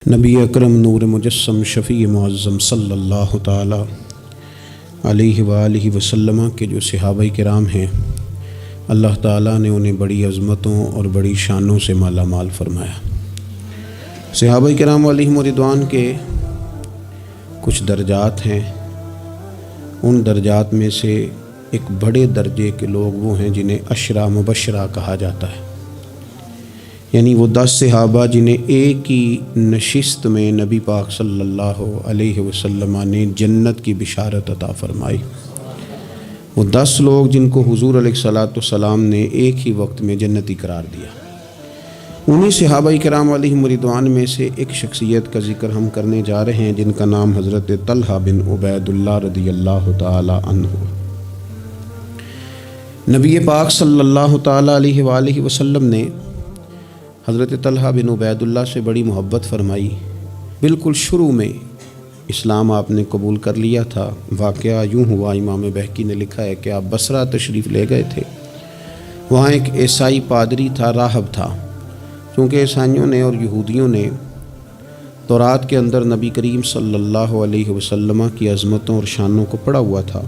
نبی اکرم نور مجسم شفیع معظم صلی اللہ تعالی علیہ وآلہ وسلم کے جو صحابہ کرام ہیں، اللہ تعالیٰ نے انہیں بڑی عظمتوں اور بڑی شانوں سے مالا مال فرمایا۔ صحابہ کرام علیہم رضوان کے کچھ درجات ہیں، ان درجات میں سے ایک بڑے درجے کے لوگ وہ ہیں جنہیں عشرہ مبشرہ کہا جاتا ہے، یعنی وہ 10 صحابہ جنہیں ایک ہی نشست میں نبی پاک صلی اللہ علیہ وسلم نے جنت کی بشارت عطا فرمائی۔ وہ 10 لوگ جن کو حضور علیہ الصلوۃ والسلام نے ایک ہی وقت میں جنتی قرار دیا۔ انہی صحابہ کرام علیہم رضوان میں سے ایک شخصیت کا ذکر ہم کرنے جا رہے ہیں جن کا نام حضرت طلحہ بن عبید اللہ رضی اللہ تعالی عنہ۔ نبی پاک صلی اللہ تعالی علیہ وآلہ وسلم نے حضرت طلحہ بن عبید اللہ سے بڑی محبت فرمائی۔ بالکل شروع میں اسلام آپ نے قبول کر لیا تھا۔ واقعہ یوں ہوا، امام بہقی نے لکھا ہے کہ آپ بصرہ تشریف لے گئے تھے۔ وہاں ایک عیسائی پادری تھا، راہب تھا۔ چونکہ عیسائیوں نے اور یہودیوں نے تورات کے اندر نبی کریم صلی اللہ علیہ وسلم کی عظمتوں اور شانوں کو پڑھا ہوا تھا،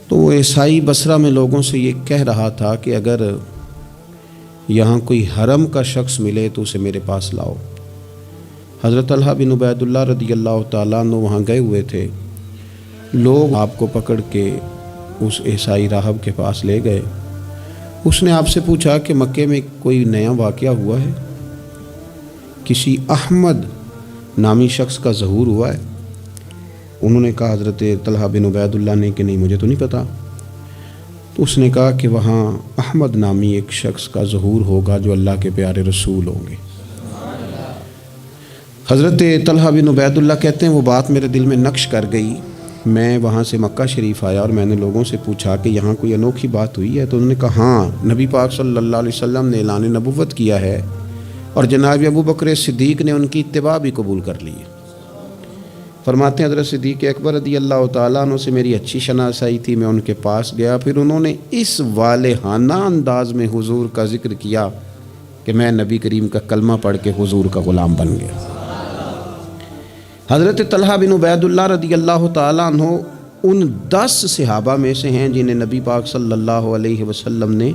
تو وہ عیسائی بصرہ میں لوگوں سے یہ کہہ رہا تھا کہ اگر یہاں کوئی حرم کا شخص ملے تو اسے میرے پاس لاؤ۔ حضرت طلحہ بن عبید اللہ رضی اللہ تعالیٰ عنہ وہاں گئے ہوئے تھے۔ لوگ آپ کو پکڑ کے اس عیسائی راہب کے پاس لے گئے۔ اس نے آپ سے پوچھا کہ مکے میں کوئی نیا واقعہ ہوا ہے، کسی احمد نامی شخص کا ظہور ہوا ہے؟ انہوں نے کہا حضرت طلحہ بن عبید اللہ نے کہ نہیں، مجھے تو نہیں پتا۔ تو اس نے کہا کہ وہاں احمد نامی ایک شخص کا ظہور ہوگا جو اللہ کے پیارے رسول ہوں گے۔ حضرت طلحہ بن عبید اللہ کہتے ہیں وہ بات میرے دل میں نقش کر گئی۔ میں وہاں سے مکہ شریف آیا اور میں نے لوگوں سے پوچھا کہ یہاں کوئی انوکھی بات ہوئی ہے؟ تو انہوں نے کہا ہاں، نبی پاک صلی اللہ علیہ وسلم نے اعلان نبوت کیا ہے اور جناب ابو بکر صدیق نے ان کی اتباع بھی قبول کر لی ہے۔ فرماتے ہیں حضرت صدیق اکبر رضی اللہ تعالیٰ عنہ سے میری اچھی شناسائی تھی، میں ان کے پاس گیا، پھر انہوں نے اس والہانہ انداز میں حضور کا ذکر کیا کہ میں نبی کریم کا کلمہ پڑھ کے حضور کا غلام بن گیا۔ حضرت طلحہ بن عبید اللہ رضی اللہ تعالیٰ عنہ ان 10 صحابہ میں سے ہیں جنہیں نبی پاک صلی اللہ علیہ وسلم نے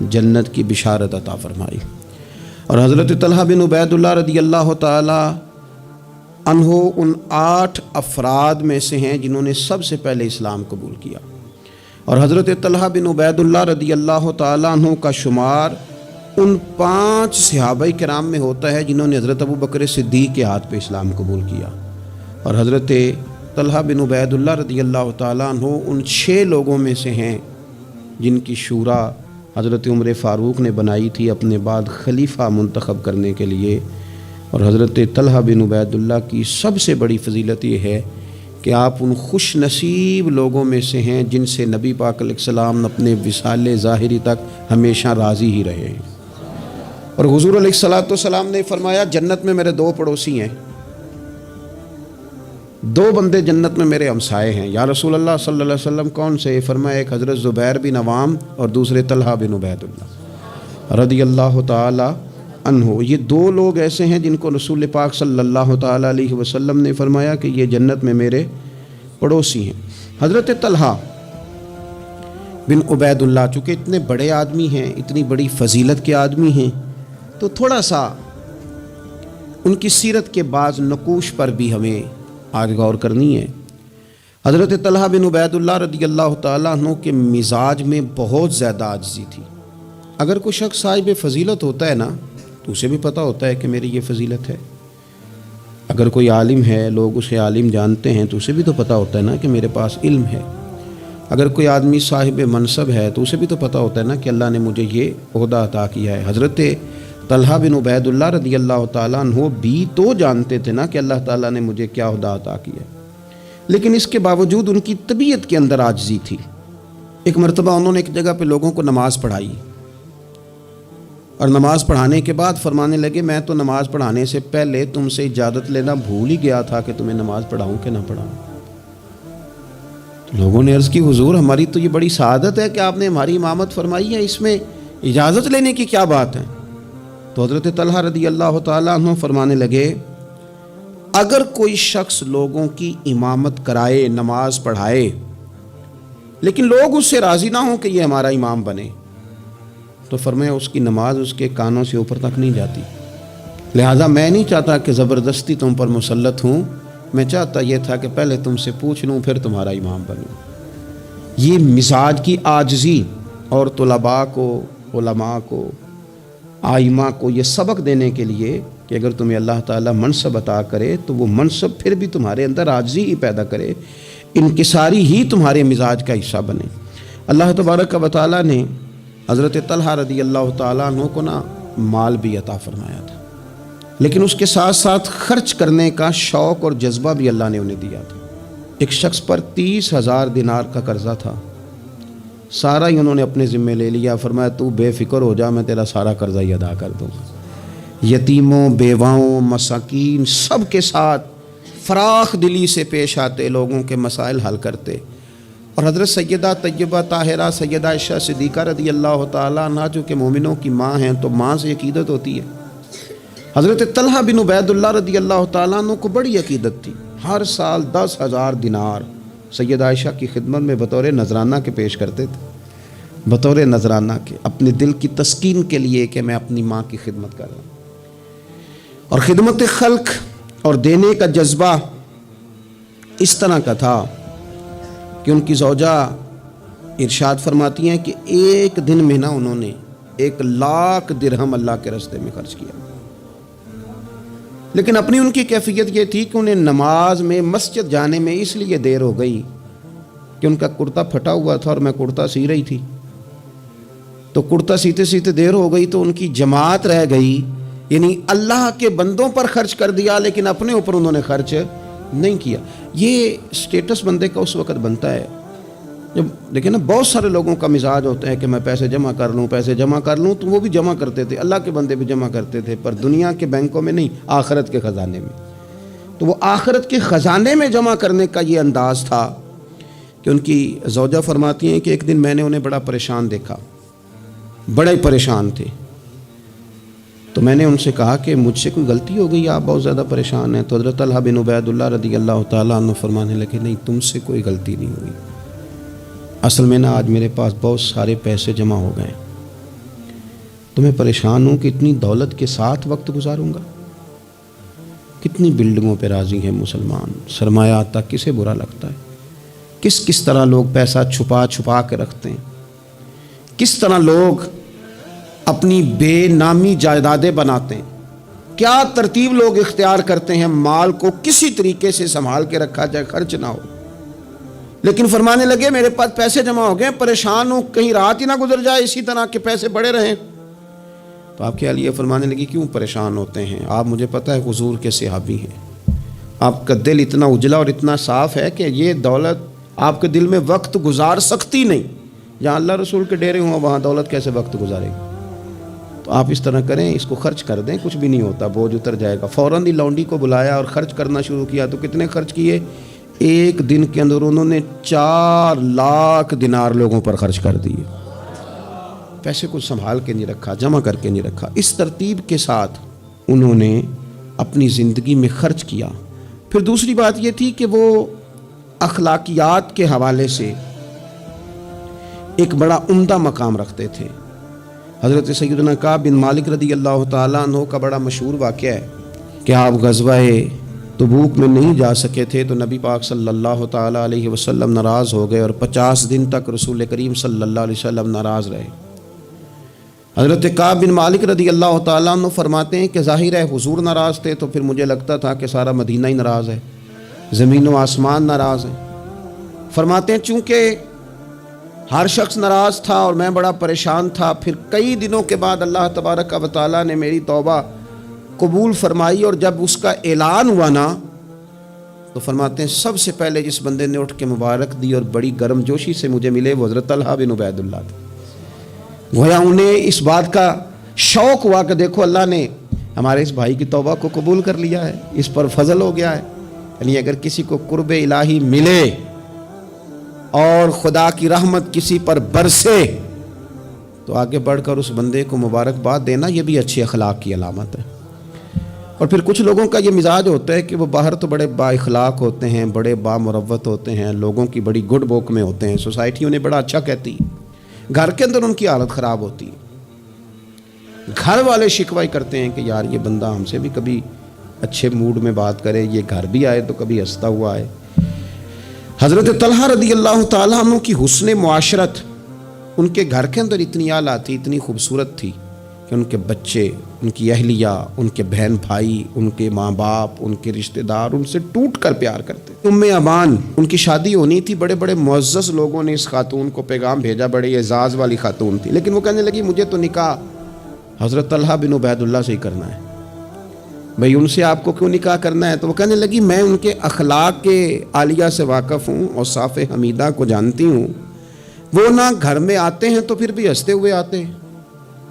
جنت کی بشارت عطا فرمائی۔ اور حضرت طلحہ بن عبید اللہ رضی اللہ تعالیٰ عنہ ان 8 افراد میں سے ہیں جنہوں نے سب سے پہلے اسلام قبول کیا۔ اور حضرت طلحہ بن عبید اللہ رضی اللہ تعالیٰ عنہ کا شمار ان 5 صحابہ کرام میں ہوتا ہے جنہوں نے حضرت ابو بکر صدیق کے ہاتھ پہ اسلام قبول کیا۔ اور حضرت طلحہ بن عبید اللہ رضی اللہ تعالیٰ عنہ ان 6 لوگوں میں سے ہیں جن کی شورا حضرت عمر فاروق نے بنائی تھی اپنے بعد خلیفہ منتخب کرنے کے لیے۔ اور حضرت طلحہ بن عبید اللہ کی سب سے بڑی فضیلت یہ ہے کہ آپ ان خوش نصیب لوگوں میں سے ہیں جن سے نبی پاک علیہ السلام اپنے وصال ظاہری تک ہمیشہ راضی ہی رہے ہیں۔ اور حضور علیہ الصلوۃ والسلام نے فرمایا جنت میں میرے 2 پڑوسی ہیں، 2 بندے جنت میں میرے ہمسائے ہیں۔ یا رسول اللہ صلی اللہ علیہ وسلم کون سے؟ فرمایا ایک حضرت زبیر بن عوام اور دوسرے طلحہ بن عبید اللہ رضی اللہ تعالی عنہ۔ یہ 2 لوگ ایسے ہیں جن کو رسول پاک صلی اللہ تعالی علیہ وسلم نے فرمایا کہ یہ جنت میں میرے پڑوسی ہیں۔ حضرت طلحہ بن عبید اللہ چونکہ اتنے بڑے آدمی ہیں، اتنی بڑی فضیلت کے آدمی ہیں، تو تھوڑا سا ان کی سیرت کے بعض نقوش پر بھی ہمیں آج غور کرنی ہے۔ حضرت طلحہ بن عبید اللہ رضی اللہ تعالیٰ عنہ کے مزاج میں بہت زیادہ عاجزی تھی۔ اگر کوئی شخص صاحب فضیلت ہوتا ہے نا تو اسے بھی پتہ ہوتا ہے کہ میری یہ فضیلت ہے۔ اگر کوئی عالم ہے، لوگ اسے عالم جانتے ہیں، تو اسے بھی تو پتہ ہوتا ہے نا کہ میرے پاس علم ہے۔ اگر کوئی آدمی صاحب منصب ہے تو اسے بھی تو پتہ ہوتا ہے نا کہ اللہ نے مجھے یہ عہدہ عطا کیا ہے۔ حضرت طلحہ بن عبید اللہ رضی اللہ تعالیٰ عنہ بھی تو جانتے تھے نا کہ اللہ تعالیٰ نے مجھے کیا عہدہ عطا کیا، لیکن اس کے باوجود ان کی طبیعت کے اندر عاجزی تھی۔ ایک مرتبہ انہوں نے ایک جگہ پہ لوگوں کو نماز پڑھائی اور نماز پڑھانے کے بعد فرمانے لگے میں تو نماز پڑھانے سے پہلے تم سے اجازت لینا بھول ہی گیا تھا کہ تمہیں نماز پڑھاؤں کہ نہ پڑھاؤں۔ لوگوں نے عرض کی حضور ہماری تو یہ بڑی سعادت ہے کہ آپ نے ہماری امامت فرمائی ہے، اس میں اجازت لینے کی کیا بات ہے؟ تو حضرت طلحہ رضی اللہ تعالیٰ عنہ فرمانے لگے اگر کوئی شخص لوگوں کی امامت کرائے، نماز پڑھائے، لیکن لوگ اس سے راضی نہ ہوں کہ یہ ہمارا امام بنے، تو فرمایا اس کی نماز اس کے کانوں سے اوپر تک نہیں جاتی۔ لہٰذا میں نہیں چاہتا کہ زبردستی تم پر مسلط ہوں، میں چاہتا یہ تھا کہ پہلے تم سے پوچھ لوں پھر تمہارا امام بنوں۔ یہ مزاج کی عاجزی، اور طلباء کو، علماء کو، آئمہ کو یہ سبق دینے کے لیے کہ اگر تمہیں اللہ تعالیٰ منصب عطا کرے تو وہ منصب پھر بھی تمہارے اندر عاجزی ہی پیدا کرے، انکساری ہی تمہارے مزاج کا حصہ بنے۔ اللہ تبارک و تعالیٰ نے حضرت طلحہ رضی اللہ تعالیٰ عنہ کو مال بھی عطا فرمایا تھا، لیکن اس کے ساتھ ساتھ خرچ کرنے کا شوق اور جذبہ بھی اللہ نے انہیں دیا تھا۔ ایک شخص پر 30,000 دینار کا قرضہ تھا، سارا ہی انہوں نے اپنے ذمے لے لیا، فرمایا تو بے فکر ہو جا، میں تیرا سارا قرضہ ہی ادا کر دوں گا۔ یتیموں، بیواؤں، مساکین سب کے ساتھ فراخ دلی سے پیش آتے، لوگوں کے مسائل حل کرتے۔ اور حضرت سیدہ طیبہ طاہرہ سیدہ عائشہ صدیقہ رضی اللہ تعالیٰ عنہا جو کہ مومنوں کی ماں ہیں، تو ماں سے عقیدت ہوتی ہے۔ حضرت طلحہ بن عبید اللہ رضی اللہ تعالیٰ عنہ کو بڑی عقیدت تھی، ہر سال 10,000 دینار سیدہ عائشہ کی خدمت میں بطور نذرانہ کے پیش کرتے تھے، بطور نذرانہ کے، اپنے دل کی تسکین کے لیے کہ میں اپنی ماں کی خدمت کر رہا ہوں۔ اور خدمت خلق اور دینے کا جذبہ اس طرح کا تھا کہ ان کی زوجہ ارشاد فرماتی ہیں کہ ایک دن میں انہوں نے 1,00,000 درہم اللہ کے راستے میں خرچ کیا۔ لیکن اپنی ان کی کیفیت یہ تھی کہ انہیں نماز میں مسجد جانے میں اس لیے دیر ہو گئی کہ ان کا کرتا پھٹا ہوا تھا اور میں کرتا سی رہی تھی، تو کرتا سیتے سیتے دیر ہو گئی تو ان کی جماعت رہ گئی، یعنی اللہ کے بندوں پر خرچ کر دیا لیکن اپنے اوپر انہوں نے خرچ نہیں کیا۔ یہ سٹیٹس بندے کا اس وقت بنتا ہے جب دیکھیں نا، بہت سارے لوگوں کا مزاج ہوتا ہے کہ میں پیسے جمع کر لوں، پیسے جمع کر لوں، تو وہ بھی جمع کرتے تھے، اللہ کے بندے بھی جمع کرتے تھے، پر دنیا کے بینکوں میں نہیں، آخرت کے خزانے میں۔ تو وہ آخرت کے خزانے میں جمع کرنے کا یہ انداز تھا کہ ان کی زوجہ فرماتی ہیں کہ ایک دن میں نے انہیں بڑا پریشان دیکھا، بڑے پریشان تھے، تو میں نے ان سے کہا کہ مجھ سے کوئی غلطی ہو گئی، آپ بہت زیادہ پریشان ہیں؟ تو حضرت طلحہ بن عبید اللہ رضی اللہ تعالیٰ عنہ فرمانے لگے نہیں، تم سے کوئی غلطی نہیں ہوئی، اصل میں آج میرے پاس بہت سارے پیسے جمع ہو گئے، تو میں پریشان ہوں کہ اتنی دولت کے ساتھ وقت گزاروں گا۔ کتنی بلڈنگوں پہ راضی ہیں مسلمان، سرمایہ آتا کسے برا لگتا ہے، کس طرح لوگ پیسہ چھپا چھپا کے رکھتے ہیں، کس طرح لوگ اپنی بے نامی جائیدادیں بناتے ہیں، کیا ترتیب لوگ اختیار کرتے ہیں مال کو کسی طریقے سے سنبھال کے رکھا جائے، خرچ نہ ہو۔ لیکن فرمانے لگے میرے پاس پیسے جمع ہو گئے، پریشان ہوں کہیں رات ہی نہ گزر جائے اسی طرح کے پیسے پڑے رہیں۔ تو آپ کے لیے فرمانے لگی کیوں پریشان ہوتے ہیں، آپ مجھے پتہ ہے حضور کے صحابی ہیں، آپ کا دل اتنا اجلا اور اتنا صاف ہے کہ یہ دولت آپ کے دل میں وقت گزار سکتی نہیں، جہاں اللہ رسول کے ڈیرے ہوں وہاں دولت کیسے وقت گزارے گی۔ تو آپ اس طرح کریں، اس کو خرچ کر دیں، کچھ بھی نہیں ہوتا، بوجھ اتر جائے گا۔ فوراً ہی لونڈی کو بلایا اور خرچ کرنا شروع کیا۔ تو کتنے خرچ کیے؟ ایک دن کے اندر انہوں نے 4,00,000 دینار لوگوں پر خرچ کر دیے۔ پیسے کو سنبھال کے نہیں رکھا، جمع کر کے نہیں رکھا، اس ترتیب کے ساتھ انہوں نے اپنی زندگی میں خرچ کیا۔ پھر دوسری بات یہ تھی کہ وہ اخلاقیات کے حوالے سے ایک بڑا عمدہ مقام رکھتے تھے۔ حضرت سیدنا کعب بن مالک رضی اللہ تعالیٰ عنہ کا بڑا مشہور واقعہ ہے کہ آپ غزوہ تبوک میں نہیں جا سکے تھے، تو نبی پاک صلی اللہ تعالیٰ علیہ وسلم ناراض ہو گئے اور 50 دن تک رسول کریم صلی اللہ علیہ وسلم ناراض رہے۔ حضرت کعب بن مالک رضی اللہ تعالیٰ عنہ فرماتے ہیں کہ ظاہر ہے حضور ناراض تھے تو پھر مجھے لگتا تھا کہ سارا مدینہ ہی ناراض ہے، زمین و آسمان ناراض ہیں۔ فرماتے ہیں چونکہ ہر شخص ناراض تھا اور میں بڑا پریشان تھا، پھر کئی دنوں کے بعد اللہ تبارک و تعالیٰ نے میری توبہ قبول فرمائی، اور جب اس کا اعلان ہوا نا تو فرماتے ہیں سب سے پہلے جس بندے نے اٹھ کے مبارک دی اور بڑی گرم جوشی سے مجھے ملے وہ حضرت طلحہ بن عبید اللہ تھے۔ گویا انہیں اس بات کا شوق ہوا کہ دیکھو اللہ نے ہمارے اس بھائی کی توبہ کو قبول کر لیا ہے، اس پر فضل ہو گیا ہے۔ یعنی اگر کسی کو قرب الہی ملے اور خدا کی رحمت کسی پر برسے تو آگے بڑھ کر اس بندے کو مبارکباد دینا یہ بھی اچھے اخلاق کی علامت ہے۔ اور پھر کچھ لوگوں کا یہ مزاج ہوتا ہے کہ وہ باہر تو بڑے با اخلاق ہوتے ہیں، بڑے با مروت ہوتے ہیں، لوگوں کی بڑی گڈ بک میں ہوتے ہیں، سوسائٹی انہیں بڑا اچھا کہتی ہے، گھر کے اندر ان کی حالت خراب ہوتی ہے۔ گھر والے شکوہ کرتے ہیں کہ یار یہ بندہ ہم سے بھی کبھی اچھے موڈ میں بات کرے، یہ گھر بھی آئے تو کبھی ہنستا ہوا آئے۔ حضرت طلحہ رضی اللہ تعالیٰ عنہ کی حسن معاشرت ان کے گھر کے اندر اتنی اعلیٰ تھی، اتنی خوبصورت تھی کہ ان کے بچے، ان کی اہلیہ، ان کے بہن بھائی، ان کے ماں باپ، ان کے رشتہ دار ان سے ٹوٹ کر پیار کرتے۔ ام امان، ان کی شادی ہونی تھی، بڑے بڑے معزز لوگوں نے اس خاتون کو پیغام بھیجا، بڑے اعزاز والی خاتون تھی، لیکن وہ کہنے لگی مجھے تو نکاح حضرت طلحہ بن عبید اللہ سے ہی کرنا ہے۔ بھئی ان سے آپ کو کیوں نکاح کرنا ہے؟ تو وہ کہنے لگی میں ان کے اخلاق کے عالیہ سے واقف ہوں، اوصاف حمیدہ کو جانتی ہوں، وہ نہ گھر میں آتے ہیں تو پھر بھی ہنستے ہوئے آتے ہیں،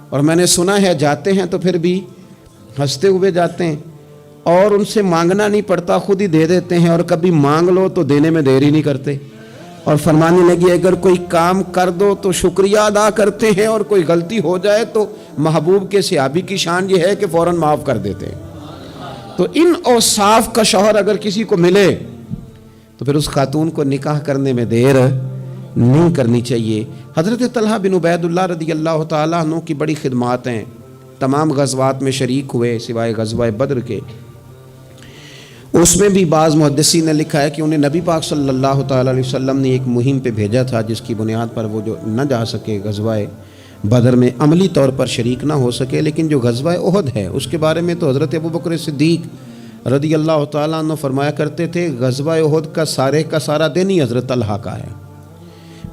اور میں نے سنا ہے جاتے ہیں تو پھر بھی ہنستے ہوئے جاتے ہیں، اور ان سے مانگنا نہیں پڑتا، خود ہی دے دیتے ہیں، اور کبھی مانگ لو تو دینے میں دیر ہی نہیں کرتے، اور فرمانے لگی اگر کوئی کام کر دو تو شکریہ ادا کرتے ہیں، اور کوئی غلطی ہو جائے تو محبوب کے صحابی کی شان یہ ہے کہ فوراً معاف کر دیتے ہیں۔ تو ان اوصاف کا شوہر اگر کسی کو ملے تو پھر اس خاتون کو نکاح کرنے میں دیر نہیں کرنی چاہیے۔ حضرت طلحہ بن عبید اللہ رضی اللہ تعالیٰ عنہ کی بڑی خدمات ہیں، تمام غزوات میں شریک ہوئے سوائے غزوہ بدر کے۔ اس میں بھی بعض محدثین نے لکھا ہے کہ انہیں نبی پاک صلی اللہ تعالیٰ علیہ وسلم نے ایک مہم پہ بھیجا تھا، جس کی بنیاد پر وہ جو نہ جا سکے غزوہ بدر میں، عملی طور پر شریک نہ ہو سکے، لیکن جو غزوہ احد ہے اس کے بارے میں تو حضرت ابوبکر صدیق رضی اللہ تعالیٰ عنہ فرمایا کرتے تھے غزوہ احد کا سارا دن ہی حضرت طلحہ کا ہے۔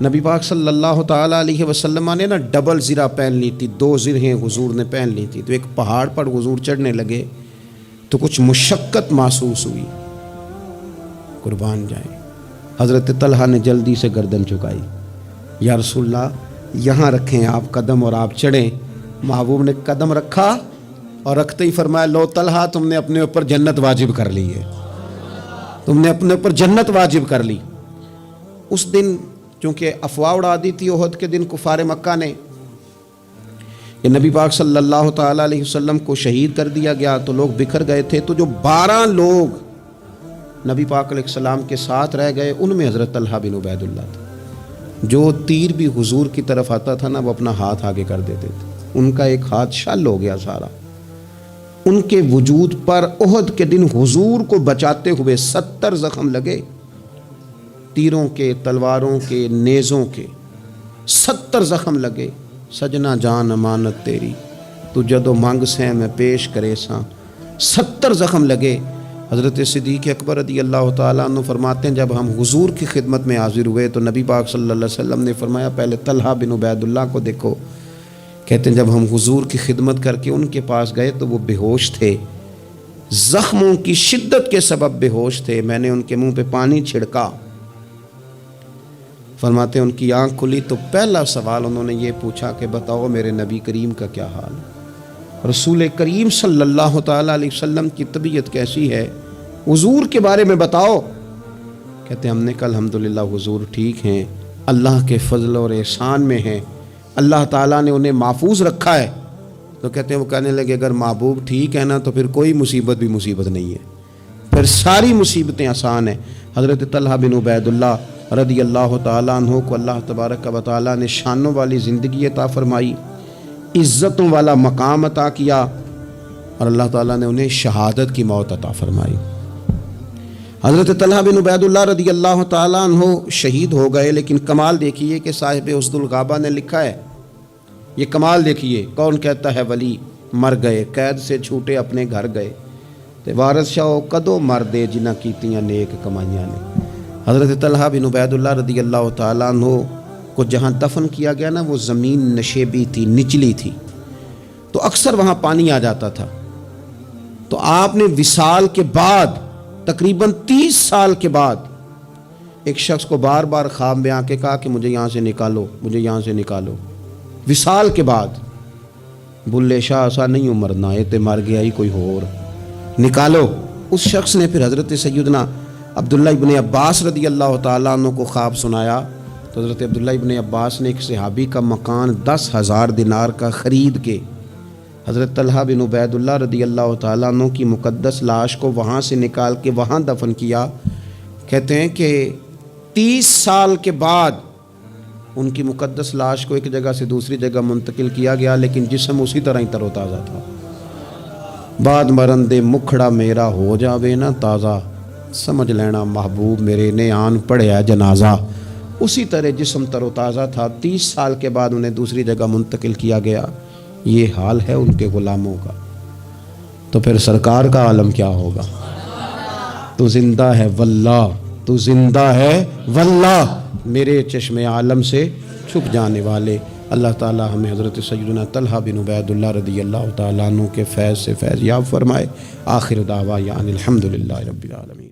نبی پاک صلی اللہ تعالیٰ علیہ وسلم نے نا ڈبل زرہ پہن لی تھی، 2 زرہیں حضور نے پہن لی تھی، تو ایک پہاڑ پر حضور چڑھنے لگے تو کچھ مشقت محسوس ہوئی، قربان جائیں۔ حضرت طلحہ نے جلدی سے گردن جھکائی، یا رسول اللہ یہاں رکھیں آپ قدم اور آپ چڑھیں۔ محبوب نے قدم رکھا اور رکھتے ہی فرمایا لو طلحہ تم نے اپنے اوپر جنت واجب کر لی ہے، تم نے اپنے اوپر جنت واجب کر لی۔ اس دن چونکہ افواہ اڑا دی تھی احد کے دن کفار مکہ نے کہ نبی پاک صلی اللہ تعالیٰ علیہ وسلم کو شہید کر دیا گیا، تو لوگ بکھر گئے تھے، تو جو 12 لوگ نبی پاک علیہ السلام کے ساتھ رہ گئے ان میں حضرت طلحہ بن عبید اللہ تھا۔ جو تیر بھی حضور کی طرف آتا تھا نا وہ اپنا ہاتھ آگے کر دیتے تھے، ان کا ایک ہاتھ شل ہو گیا سارا۔ ان کے وجود پر احد کے دن حضور کو بچاتے ہوئے 70 زخم لگے، تیروں کے، تلواروں کے، نیزوں کے 70 زخم لگے۔ سجنا جان امانت تیری تو جدو مانگ سے میں پیش کرے ساں، 70 زخم لگے۔ حضرت صدیق اکبر رضی اللہ تعالیٰ عنہ فرماتے ہیں جب ہم حضور کی خدمت میں حاضر ہوئے تو نبی پاک صلی اللہ علیہ وسلم نے فرمایا پہلے طلحہ بن عبید اللہ کو دیکھو۔ کہتے ہیں جب ہم حضور کی خدمت کر کے ان کے پاس گئے تو وہ بے ہوش تھے، زخموں کی شدت کے سبب بے ہوش تھے، میں نے ان کے منہ پہ پانی چھڑکا۔ فرماتے ہیں ان کی آنکھ کھلی تو پہلا سوال انہوں نے یہ پوچھا کہ بتاؤ میرے نبی کریم کا کیا حال ہے، رسول کریم صلی اللہ تعالیٰ علیہ وسلم کی طبیعت کیسی ہے، حضور کے بارے میں بتاؤ۔ کہتے ہیں ہم نے کہا الحمدللہ حضور ٹھیک ہیں، اللہ کے فضل اور احسان میں ہیں، اللہ تعالیٰ نے انہیں محفوظ رکھا ہے۔ تو کہتے ہیں وہ کہنے لگے اگر محبوب ٹھیک ہے نا تو پھر کوئی مصیبت بھی مصیبت نہیں ہے، پھر ساری مصیبتیں آسان ہیں۔ حضرت طلحہ بن عبید اللہ رضی اللہ تعالیٰ عنہ کو اللہ تبارک و تعالیٰ نے شانوں والی زندگی عطا فرمائی، عزتوں والا مقام عطا کیا، اور اللہ تعالیٰ نے انہیں شہادت کی موت عطا فرمائی۔ حضرت طلحہ بن عبید اللہ رضی اللہ تعالیٰ عنہ شہید ہو گئے، لیکن کمال دیکھیے کہ صاحب اسد الغابہ نے لکھا ہے، یہ کمال دیکھیے، کون کہتا ہے ولی مر گئے قید سے چھوٹے اپنے گھر گئے، تے وارث شاہ کدو مر دے جنہ کیتیاں نیک کمائیاں نے۔ حضرت طلحہ بن عبید اللہ رضی اللہ تعالیٰ عنہ کو جہاں دفن کیا گیا نا وہ زمین نشیبی تھی، نچلی تھی، تو اکثر وہاں پانی آ جاتا تھا۔ تو آپ نے وصال کے بعد تقریباً 30 سال کے بعد ایک شخص کو بار بار خواب میں آ کے کہا کہ مجھے یہاں سے نکالو، مجھے یہاں سے نکالو۔ وصال کے بعد بلے شاہ ایسا نہیں مرنا، یہ تے مر گیا ہی کوئی اور، نکالو۔ اس شخص نے پھر حضرت سیدنا عبداللہ ابن عباس رضی اللہ تعالیٰ عنہ کو خواب سنایا، تو حضرت عبداللہ ابن عباس نے ایک صحابی کا مکان 10,000 دینار کا خرید کے حضرت طلحہ بن عبید اللہ رضی اللہ تعالیٰ عنہ کی مقدس لاش کو وہاں سے نکال کے وہاں دفن کیا۔ کہتے ہیں کہ 30 سال کے بعد ان کی مقدس لاش کو ایک جگہ سے دوسری جگہ منتقل کیا گیا، لیکن جسم اسی طرح ہی تر و تازہ تھا۔ بعد مرندے مکھڑا میرا ہو جاوے نا تازہ، سمجھ لینا محبوب میرے نے آن پڑھیا جنازہ۔ اسی طرح جسم تر و تازہ تھا، 30 سال کے بعد انہیں دوسری جگہ منتقل کیا گیا۔ یہ حال ہے ان کے غلاموں کا، تو پھر سرکار کا عالم کیا ہوگا؟ تو زندہ ہے واللہ، تو زندہ ہے واللہ، میرے چشم عالم سے چھپ جانے والے۔ اللہ تعالی ہمیں حضرت سیدنا طلحہ بن عبید اللہ رضی اللہ تعالیٰ عنہ کے فیض سے فیض یاب فرمائے۔ آخر دعوانا الحمدللہ رب العالمین۔